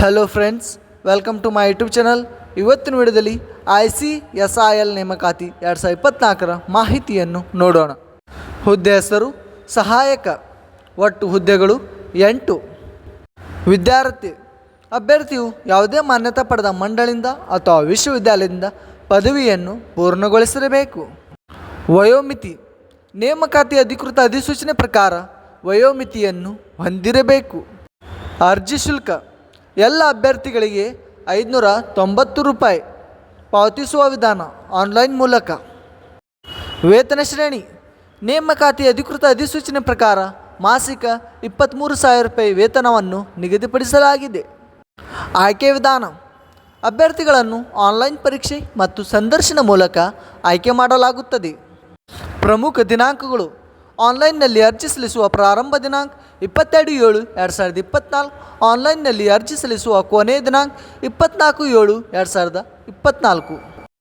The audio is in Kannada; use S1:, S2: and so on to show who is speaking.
S1: Hello friends, welcome to my YouTube channel. ಇವತ್ತಿನ ವಿಡಿಯೋದಲ್ಲಿ ICSIL ನೇಮಕಾತಿ 2024ರ ಮಾಹಿತಿಯನ್ನು ನೋಡೋಣ. ಹುದ್ದೆ ಹೆಸರು ಸಹಾಯಕ. ಒಟ್ಟು ಹುದ್ದೆಗಳು 8. ವಿದ್ಯಾರ್ಥಿ ಅಭ್ಯರ್ಥಿಯು ಯಾವುದೇ ಮಾನ್ಯತಾ ಪಡೆದ ಮಂಡಳಿಯಿಂದ ಅಥವಾ ವಿಶ್ವವಿದ್ಯಾಲಯದಿಂದ ಪದವಿಯನ್ನು ಪೂರ್ಣಗೊಳಿಸಿರಬೇಕು. ವಯೋಮಿತಿ ನೇಮಕಾತಿ ಅಧಿಕೃತ ಅಧಿಸೂಚನೆ ಪ್ರಕಾರ ವಯೋಮಿತಿಯನ್ನು ಹೊಂದಿರಬೇಕು. ಅರ್ಜಿ ಶುಲ್ಕ ಎಲ್ಲ ಅಭ್ಯರ್ಥಿಗಳಿಗೆ 590 ರೂಪಾಯಿ ಪಾವತಿಸುವ ವಿಧಾನ ಆನ್ಲೈನ್ ಮೂಲಕ. ವೇತನ ಶ್ರೇಣಿ ನೇಮಕಾತಿ ಅಧಿಕೃತ ಅಧಿಸೂಚನೆ ಪ್ರಕಾರ ಮಾಸಿಕ 23,000 ರೂಪಾಯಿ ವೇತನವನ್ನು ನಿಗದಿಪಡಿಸಲಾಗಿದೆ. ಆಯ್ಕೆ ವಿಧಾನ ಅಭ್ಯರ್ಥಿಗಳನ್ನು ಆನ್ಲೈನ್ ಪರೀಕ್ಷೆ ಮತ್ತು ಸಂದರ್ಶನ ಮೂಲಕ ಆಯ್ಕೆ ಮಾಡಲಾಗುತ್ತದೆ. ಪ್ರಮುಖ ದಿನಾಂಕಗಳು ಆನ್ಲೈನ್ನಲ್ಲಿ ಅರ್ಜಿ ಸಲ್ಲಿಸುವ ಪ್ರಾರಂಭ ದಿನಾಂಕ 22/7/2024. ಆನ್ಲೈನ್ನಲ್ಲಿ ಅರ್ಜಿ ಸಲ್ಲಿಸುವ ಕೊನೆಯ ದಿನಾಂಕ 24/7/2024.